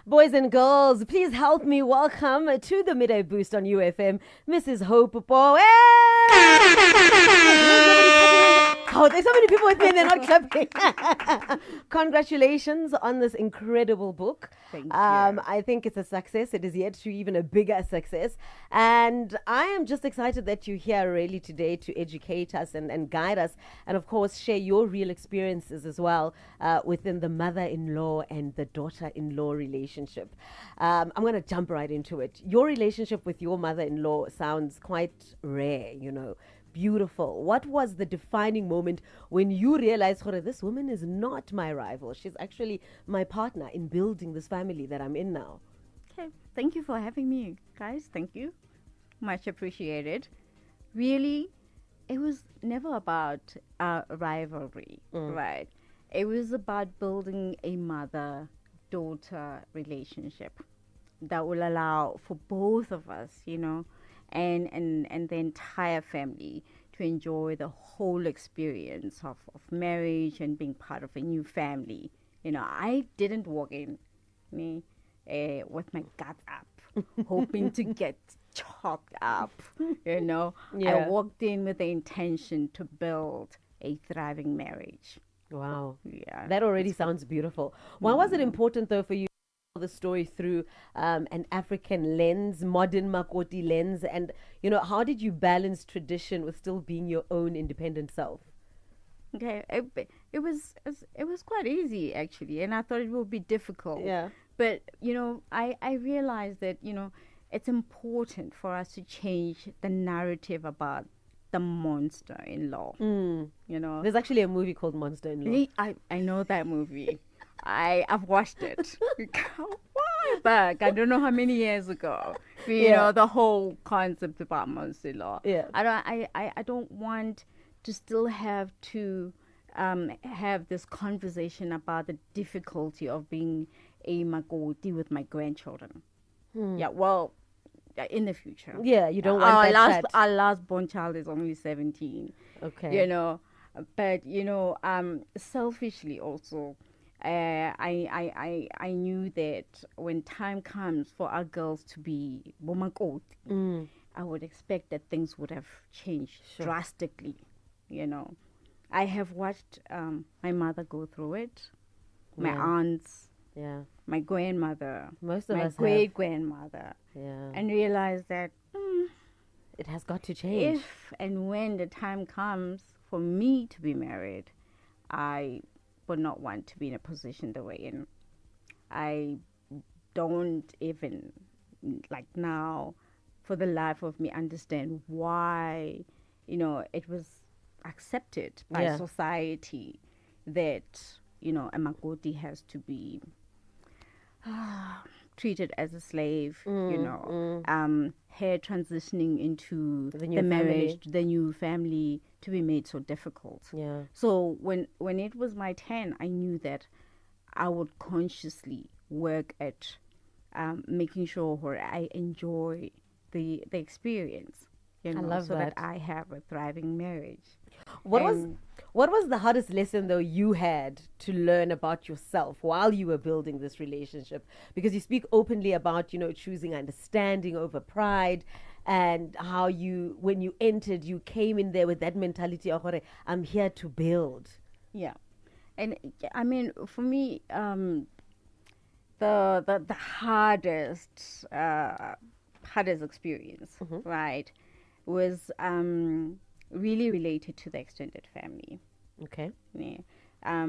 Boys and girls, please help me welcome to the Midday Boost on UFM, Mrs Hope Pooe. Oh, there's so many people with me and they're not clapping. Congratulations on this incredible book. Thank you. I think it's a success. It is yet to even a bigger success. And I am just excited that you're here really today to educate us and guide us. And of course, share your real experiences as well within the mother-in-law and the daughter-in-law relationship. I'm going to jump right into it. Your relationship with your mother-in-law sounds quite rare, beautiful. What was the defining moment when you realized, this woman is not my rival? She's actually my partner in building this family that I'm in now. Okay, thank you for having me, guys. Thank you. Much appreciated. Really, it was never about rivalry, right? It was about building a mother-daughter relationship that will allow for both of us, and the entire family to enjoy the whole experience of marriage and being part of a new family. I didn't walk in with my guts up, hoping to get chopped up. Yeah. I walked in with the intention to build a thriving marriage. Wow. Yeah. That already sounds beautiful. Why was it important, though, for you the story through an African lens, modern makoti lens, and how did you balance tradition with still being your own independent self? Okay, it was quite easy actually, and I thought it would be difficult. Yeah. But I realized that it's important for us to change the narrative about the monster-in-law. There's actually a movie called Monster-in-Law. I know that movie. I've watched it. Why back? I don't know how many years ago. The whole concept about monster-in-law. Yeah. I don't want to still have to have this conversation about the difficulty of being a makoti with my grandchildren. Yeah, well, in the future. Yeah, you don't want that. Our last born child is only 17. Okay. But selfishly also, I knew that when time comes for our girls to be bomakoti, I would expect that things would have changed drastically. I have watched my mother go through it, my aunts, my grandmother, my great grandmother, and realize that it has got to change. If and when the time comes for me to be married, I would not want to be in a position that we're in. I don't even, like now, for the life of me, understand why, it was accepted by society that, a makoti has to be treated as a slave, her transitioning into the marriage, the new family, to be made so difficult. Yeah. So when it was my turn, I knew that I would consciously work at making sure I enjoy the experience, I love so that I have a thriving marriage. What was the hardest lesson, though, you had to learn about yourself while you were building this relationship? Because you speak openly about, choosing understanding over pride, and how when you entered, you came in there with that mentality of, I'm here to build. Yeah. And I mean, for me, the hardest experience, right, was really related to the extended family. Okay. Yeah.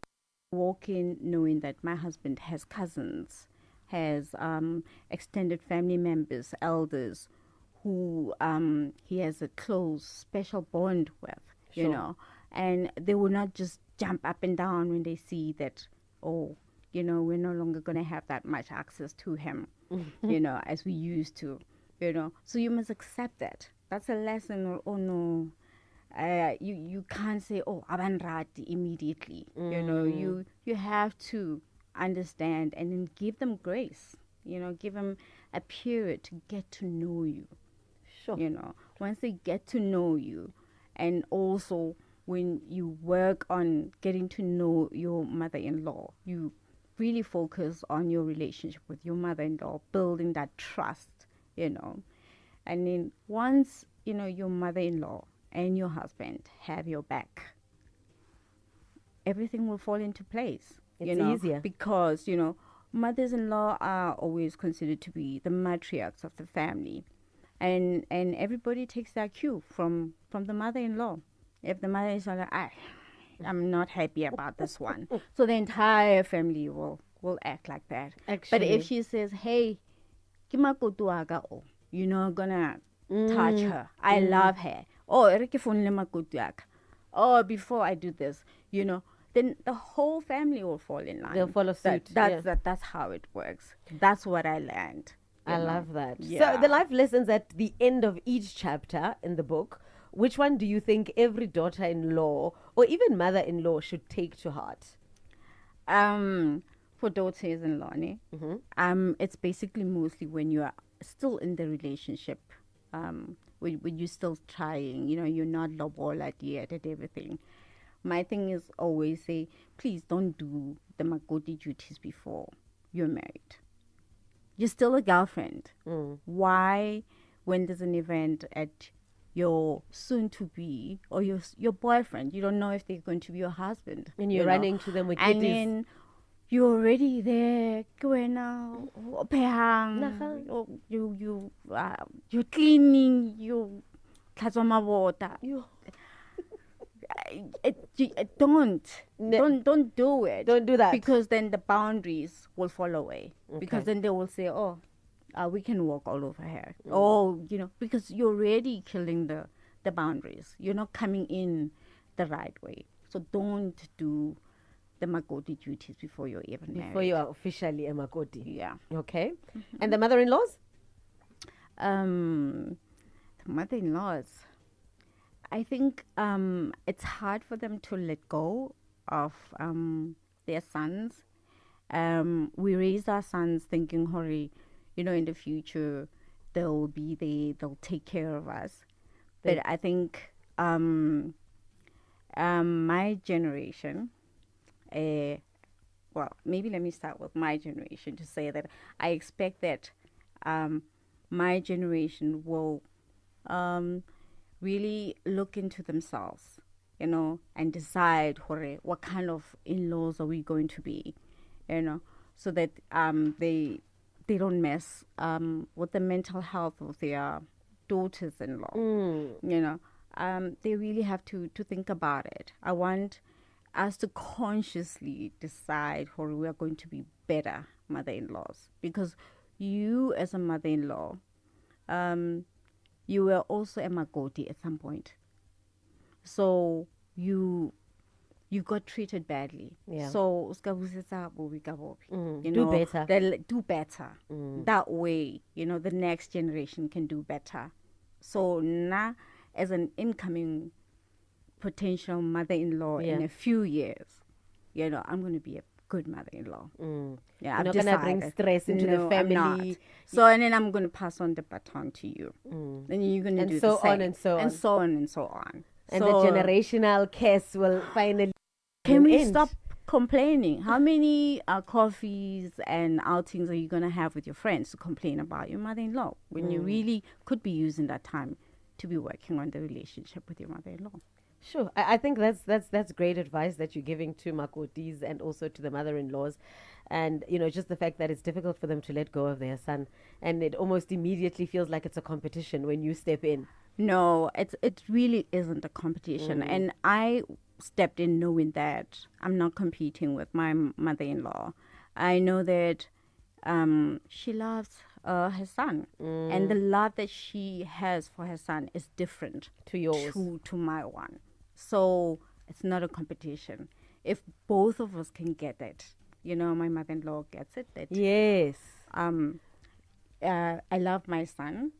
Walking knowing that my husband has cousins, has extended family members, elders who he has a close, special bond with, and they will not just jump up and down when they see that, we're no longer going to have that much access to him, as we used to, So you must accept that. That's a lesson. No, you can't say, abanrati immediately. You have to understand and then give them grace. Give them a period to get to know you. Sure. Once they get to know you, and also when you work on getting to know your mother-in-law, you really focus on your relationship with your mother-in-law, building that trust, And then once, your mother-in-law and your husband have your back, everything will fall into place. It's easier. Because, mothers-in-law are always considered to be the matriarchs of the family. And everybody takes their cue from the mother-in-law. If the mother is like, I'm not happy about this one. So the entire family will act like that. Actually. But if she says, hey, you're not gonna touch her. I love her. Oh, before I do this, then the whole family will fall in line. They'll follow suit. That's how it works. That's what I learned. I love that. Yeah. So the life lessons at the end of each chapter in the book, which one do you think every daughter-in-law or even mother-in-law should take to heart? For daughters-in-law, it's basically mostly when you are still in the relationship, when you're still trying, you're not lobola yet and everything. My thing is always say, please don't do the makoti duties before you're married. You're still a girlfriend. Why, when there's an event at your soon-to-be or your boyfriend, you don't know if they're going to be your husband. And you're running to them with and kitties. Then you're already there. You're cleaning. You don't do it. Don't do that. Because then the boundaries will fall away. Okay. Because then they will say, we can walk all over here. Because you're already killing the boundaries. You're not coming in the right way. So don't do the makoti duties before you're even married. Before you are officially a makoti. Yeah. Okay. And the mother-in-laws? The mother-in-laws, I think it's hard for them to let go of their sons. We raised our sons thinking, hurry, in the future they'll be there, they'll take care of us. But I think my generation, maybe let me start with my generation to say that I expect that my generation will really look into themselves, and decide what kind of in-laws are we going to be, so that they don't mess with the mental health of their daughters-in-law. They really have to think about it. I want us to consciously decide how we are going to be better mother-in-laws, because you as a mother-in-law, you were also a makoti at some point. So you got treated badly. Yeah. So do better. Do better. That way, the next generation can do better. So now, as an incoming potential mother-in-law in a few years, I'm going to be a good mother-in-law. Yeah, You're not going to bring stress into the family. I'm not. So, and then I'm going to pass on the baton to you. And you're going to do the same. And so on. And so on and so on. And the generational curse will finally Can we end. stop complaining? How many coffees and outings are you going to have with your friends to complain about your mother-in-law when you really could be using that time to be working on the relationship with your mother-in-law? Sure. I think that's great advice that you're giving to makotis and also to the mother-in-laws. And, just the fact that it's difficult for them to let go of their son. And it almost immediately feels like it's a competition when you step in. No, it really isn't a competition. And I stepped in knowing that I'm not competing with my mother-in-law. I know that she loves her son. And the love that she has for her son is different To yours. to my one. So it's not a competition. If both of us can get it, my mother-in-law gets it. That Yes. I love my son.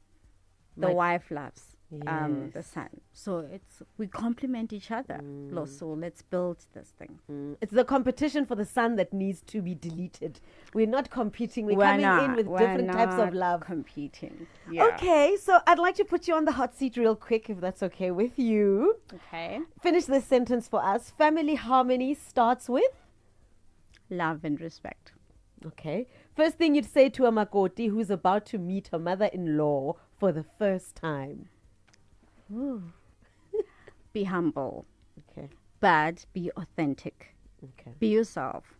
The wife loves the Yes. son. So we complement each other. So let's build this thing. It's the competition for the son that needs to be deleted. We're not competing. We're coming in with different types of love. Competing. Yeah. Okay, so I'd like to put you on the hot seat real quick, if that's okay with you. Okay. Finish this sentence for us. Family harmony starts with? Love and respect. Okay. First thing you'd say to a makoti who's about to meet her mother-in-law for the first time. Ooh. Be humble, Okay. but be authentic. Okay. Be yourself,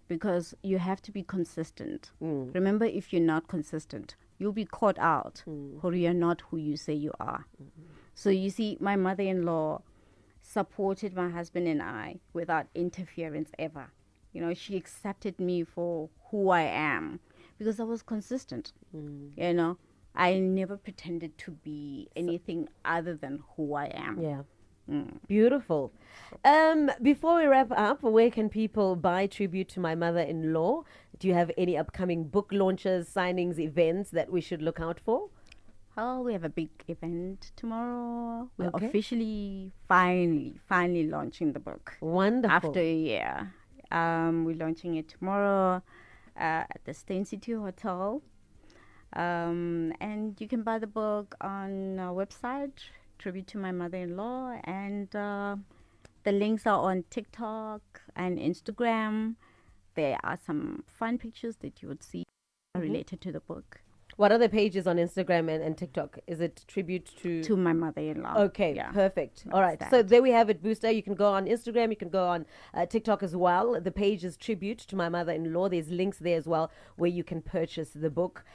because you have to be consistent. Remember, if you're not consistent, you'll be caught out, or you're not who you say you are. So you see, my mother-in-law supported my husband and I without interference ever. You know, she accepted me for who I am because I was consistent. You know, I never pretended to be anything other than who I am. Yeah. Beautiful. Before we wrap up, where can people buy tribute to my mother-in-law? Do you have any upcoming book launches, signings, events that we should look out for? Oh, we have a big event tomorrow. We're Okay. officially, finally launching the book. Wonderful. After a year. We're launching it tomorrow at the Stain City Hotel. And you can buy the book on our website, Tribute to My Mother-in-Law. And the links are on TikTok and Instagram. There are some fun pictures that you would see related to the book. What other pages on Instagram and TikTok? Is it tribute To my mother-in-law. Okay, Yeah. perfect. All right. That's So that. there we have it, Booster. You can go on Instagram. You can go on TikTok as well. The page is Tribute to My Mother-in-Law. There's links there as well where you can purchase the book.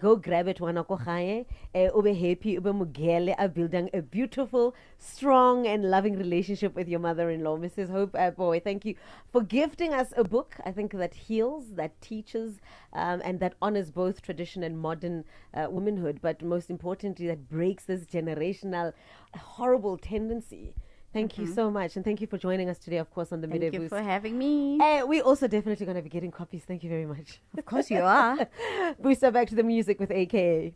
Go grab it. Wanako gae. Ube happy. Ube mugele. Building a beautiful, strong and loving relationship with your mother-in-law. Mrs. Hope Pooe, thank you for gifting us a book. I think that heals, that teaches, and that honors both tradition and modern womanhood, but most importantly, that breaks this generational horrible tendency. Thank you so much, and thank you for joining us today, of course, on the Midday Thank you Boost. for having me. We also definitely going to be getting copies. Thank you very much. Of course you are. Booster, back to the music with AKA.